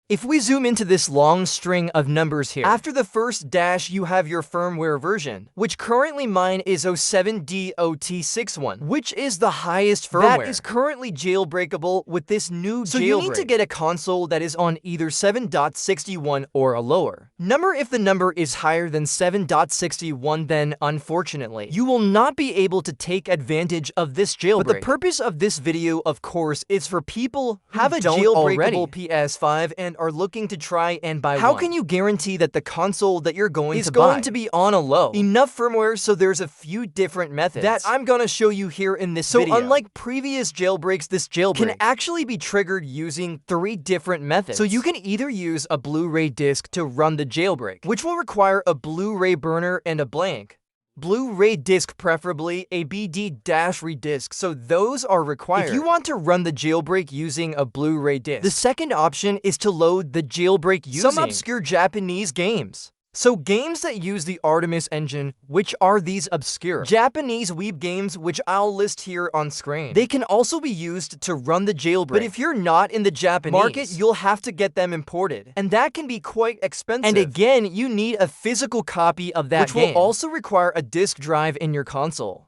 If we zoom into this long string of numbers here, after the first dash you have your firmware version, which currently mine is 07DOT61, which is the highest firmware that is currently jailbreakable with this new jailbreak. So you need to get a console that is on either 7.61 or a lower number. If the number is higher than 7.61, then unfortunately, you will not be able to take advantage of this jailbreak. But the purpose of this video, of course, is for people who have a jailbreakable PS5 and are looking to try and buy one. How can you guarantee that the console that you're going to be on a low enough firmware? So there's a few different methods that I'm gonna show you here in this video. So unlike previous jailbreaks, this jailbreak can actually be triggered using 3 different methods. So you can either use a Blu-ray disc to run the jailbreak, which will require a Blu-ray burner and a blank Blu-ray disc, preferably a BD-read disc, so those are required if you want to run the jailbreak using a Blu-ray disc. The second option is to load the jailbreak using some obscure Japanese games. So games that use the Artemis engine, which are these obscure Japanese weeb games, which I'll list here on screen. They can also be used to run the jailbreak. But if you're not in the Japanese market, you'll have to get them imported, and that can be quite expensive. And again, you need a physical copy of that game, which will also require a disk drive in your console.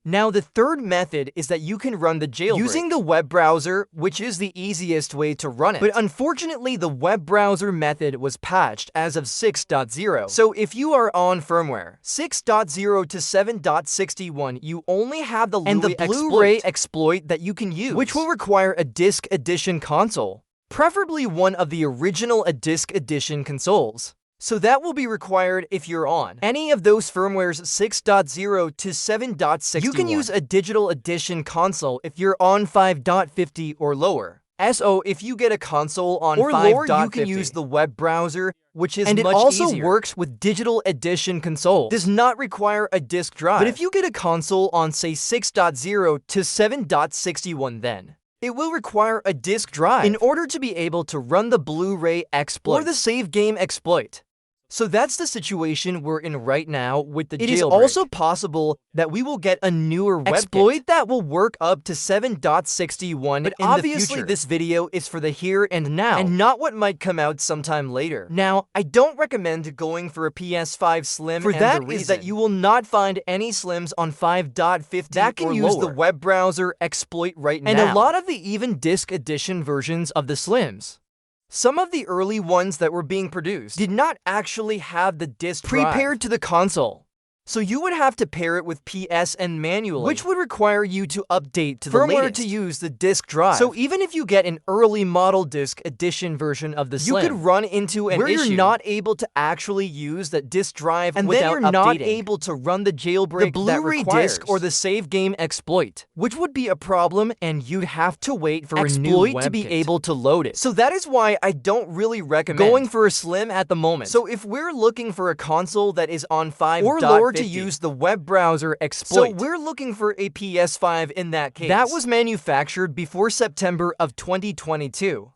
Now, the third method is that you can run the jailbreak using the web browser, which is the easiest way to run it. But unfortunately, the web browser method was patched as of 6.0. So if you are on firmware 6.0 to 7.61, you only have the Blu-ray exploit that you can use, which will require a disc edition console, preferably one of the original disc edition consoles. So that will be required if you're on any of those firmwares 6.0 to 7.61. You can use a digital edition console if you're on 5.50 or lower. So if you get a console on 5.50 or lower, you can use the web browser, which is much easier. And it also works with digital edition consoles. Does not require a disk drive. But if you get a console on, say, 6.0 to 7.61, then it will require a disk drive in order to be able to run the Blu-ray exploit or the save game exploit. So that's the situation we're in right now with the jailbreak. It is also possible that we will get a newer exploit that will work up to 7.61, but obviously this video is for the here and now, and not what might come out sometime later. Now, I don't recommend going for a PS5 Slim, for that is that you will not find any Slims on 5.50 that can use the web browser exploit right now, and a lot of the even disc edition versions of the Slims. Some of the early ones that were being produced did not actually have the disc prepared to the console. So you would have to pair it with PSN manually, which would require you to update to the firmware to use the disk drive. So even if you get an early model disc edition version of the Slim, you could run into an issue where you're not able to actually use that disk drive, and then you're not able to run the jailbreak, the Blu-ray disc, or the save game exploit, which would be a problem, and you'd have to wait for a new exploit to be able to load it. So that is why I don't really recommend going for a Slim at the moment. So if we're looking for a console that is on 5 or lower to use the web browser exploit, so we're looking for a PS5 in that case that was manufactured before September of 2022.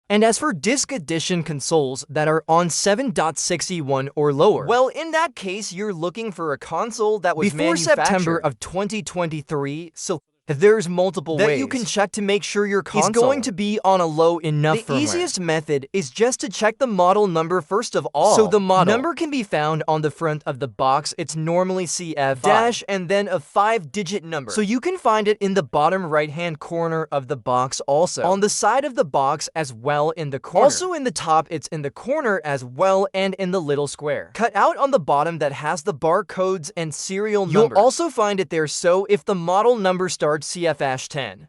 And as for disc edition consoles that are on 7.61 or lower, well, in that case, you're looking for a console that was before September of 2023, so there's multiple ways you can check to make sure your console is going to be on a low enough firmware. The easiest method is just to check the model number first of all. So the model number can be found on the front of the box. It's normally CF- and then a 5-digit number. So you can find it in the bottom right-hand corner of the box, also on the side of the box as well in the corner. Also in the top, it's in the corner as well, and in the little square cut out on the bottom that has the barcodes and serial numbers. You'll also find it there, so if the model number starts CF-10,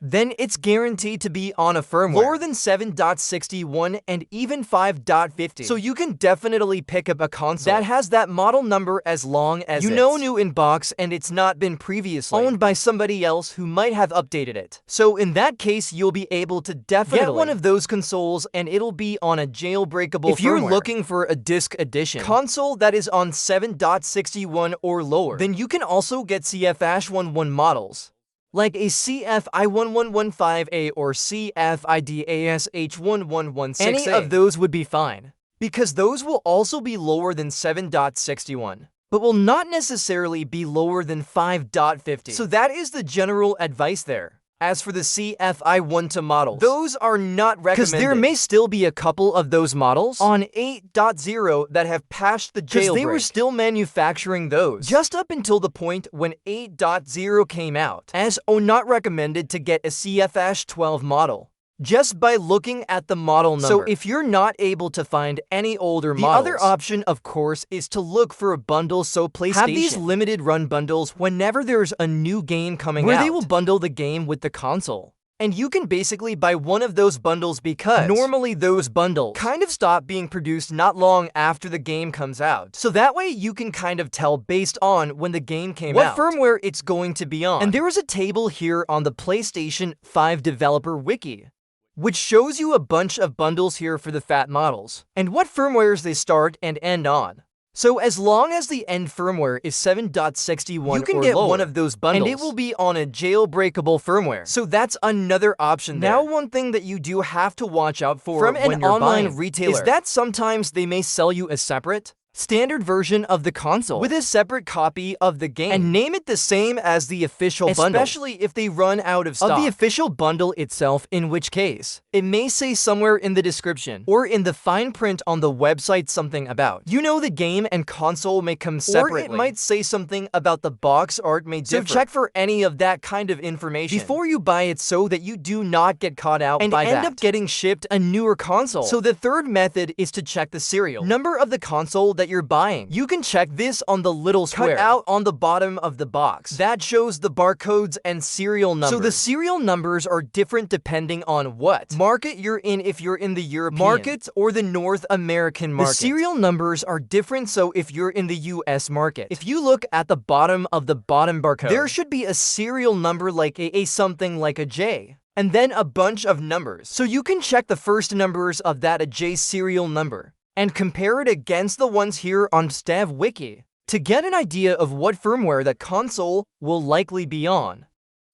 then it's guaranteed to be on a firmware lower than 7.61 and even 5.50. So you can definitely pick up a console that has that model number as long as you know new in box and it's not been previously owned by somebody else who might have updated it. So in that case, you'll be able to definitely get one of those consoles and it'll be on a jailbreakable if you're looking for a disc edition console that is on 7.61 or lower, then you can also get CF-11 models, like a CF-I1115A or CF-IDAS-H1116A. Any of those would be fine, because those will also be lower than 7.61, but will not necessarily be lower than 5.50. So that is the general advice there. As for the CFI12 models, those are not recommended, because there may still be a couple of those models on 8.0 that have passed the jailbreak, because they were still manufacturing those just up until the point when 8.0 came out, as not recommended to get a CFH12 model just by looking at the model number. So if you're not able to find any older models, the other option, of course, is to look for a bundle. So PlayStation have these limited run bundles whenever there's a new game coming out, where they will bundle the game with the console. And you can basically buy one of those bundles, because normally those bundles kind of stop being produced not long after the game comes out. So that way you can kind of tell based on when the game came out what firmware it's going to be on. And there is a table here on the PlayStation 5 developer wiki, which shows you a bunch of bundles here for the fat models, and what firmwares they start and end on. So as long as the end firmware is 7.61 you can get lower, one of those bundles, and it will be on a jailbreakable firmware. So that's another option there. Now, one thing that you do have to watch out for from an online retailer is that sometimes they may sell you a separate standard version of the console with a separate copy of the game and name it the same as the official bundle, especially if they run out of stock of the official bundle itself, in which case it may say somewhere in the description or in the fine print on the website something about, the game and console may come separately, or it might say something about the box art may differ. So check for any of that kind of information before you buy it, so that you do not get caught out and end up getting shipped a newer console. So the third method is to check the serial number of the console that you're buying. You can check this on the little square cut out on the bottom of the box that shows the barcodes and serial numbers. So the serial numbers are different depending on what market you're in, if you're in the European market or the North American market. The serial numbers are different, so if you're in the US market, if you look at the bottom of the bottom barcode, there should be a serial number like a something like a J, and then a bunch of numbers. So you can check the first numbers of that a J serial number and compare it against the ones here on Stav Wiki to get an idea of what firmware that console will likely be on.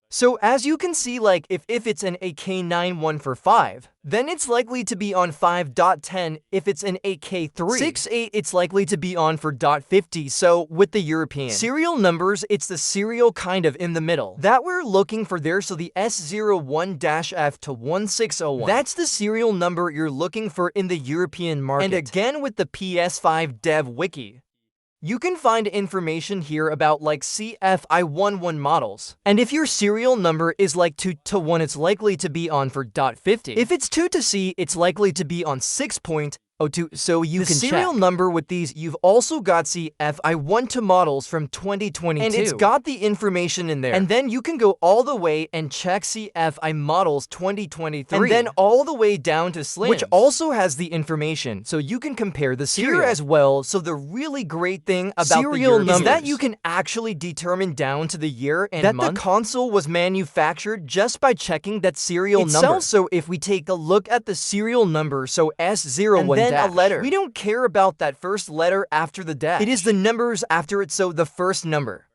So as you can see, like if it's an AK91 for 5, then it's likely to be on 5.10. If it's an AK368, it's likely to be on for .50. So with the European serial numbers, it's the serial kind of in the middle that we're looking for there. So the S01-F to 1601, that's the serial number you're looking for in the European market. And again, with the PS5 dev wiki, you can find information here about like CFI11 models. And if your serial number is like 2 to 1, it's likely to be on for .50. If it's 2 to C, it's likely to be on 6.02. So you can check the serial number with these. You've also got CFI12 models from 2022. And it's got the information in there. And then you can go all the way and check CFI models 2023. And then all the way down to Slim, which also has the information. So you can compare the serial here as well. So the really great thing about serial numbers is that you can actually determine down to the year and that month the console was manufactured just by checking that serial number. So if we take a look at the serial number, so S01, a letter, we don't care about that first letter after the dash. It is the numbers after it. So the first number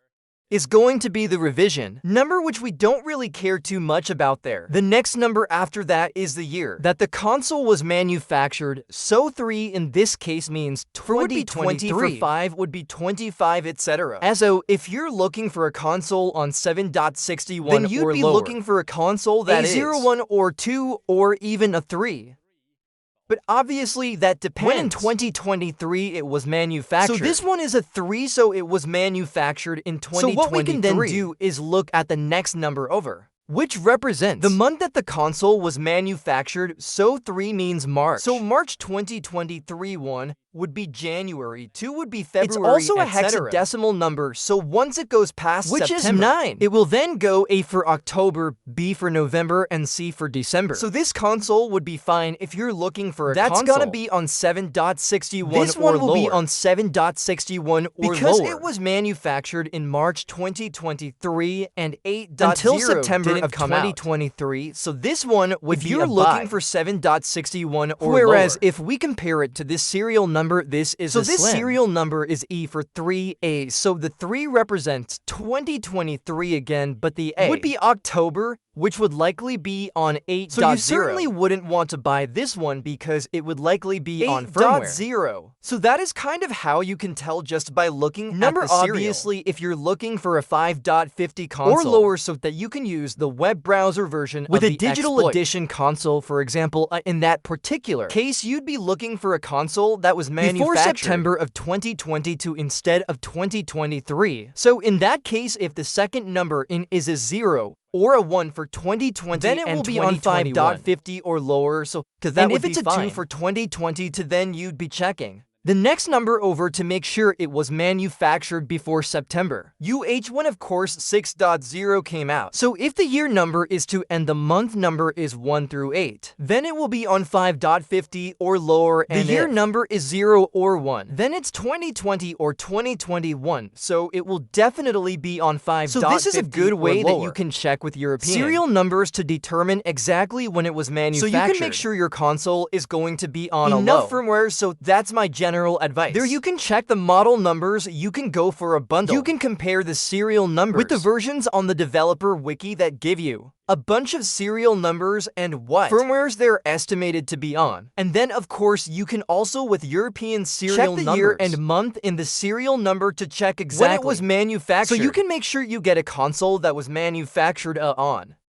is going to be the revision number, which we don't really care too much about there. The next number after that is the year that the console was manufactured. So 3 in this case means 2023. For 5 would be 25, etc. As so if you're looking for a console on 7.61, then you'd be looking for a console that is 1 or 2 or even a 3. But obviously that depends. When in 2023 it was manufactured. So this one is a 3, so it was manufactured in 2023. So what we can then do is look at the next number over, which represents the month that the console was manufactured. So 3 means March. So March 2023 1 would be January, 2 would be February, it's also a hexadecimal number, so once it goes past which September, is 9, it will then go A for October, B for November, and C for December. So this console would be fine if you're looking for a console. That's gonna be on 7.61 this one will be on 7.61 or because lower. It was manufactured in March 2023 and 8.0 until September of 2023, so this one would be you're looking for 7.61 or whereas lower. If we compare it to this serial number, this is so this Slim serial number is E for 3A. So the 3 represents 2023 again, but the A would be October, which would likely be on 8.0. So you certainly wouldn't want to buy this one because it would likely be on firmware 8.0. So that is kind of how you can tell just by looking at the serial. Obviously, if you're looking for a 5.50 console or lower so that you can use the web browser version with a digital edition console, for example, in that particular case, you'd be looking for a console that was manufactured before September of 2022 instead of 2023. So in that case, if the second number is a 0 or a 1 for 2020, then it will be on 5.50 or lower, so because that would be fine. And if it's a 2 for 2020, then you'd be checking the next number over to make sure it was manufactured before September. UH1, of course, 6.0 came out. So if the year number is 2 and the month number is 1 through 8, then it will be on 5.50 or lower, and the year number is 0 or 1, then it's 2020 or 2021, so it will definitely be on 5.50. So this is a good way that you can check with European serial numbers to determine exactly when it was manufactured. So you can make sure your console is going to be on enough firmware, so that's my general advice. There you can check the model numbers, you can go for a bundle. You can compare the serial numbers with the versions on the developer wiki that give you a bunch of serial numbers and what firmwares they're estimated to be on. And then of course you can also with European serial numbers check the year and month in the serial number to check exactly when it was manufactured. So you can make sure you get a console that was manufactured on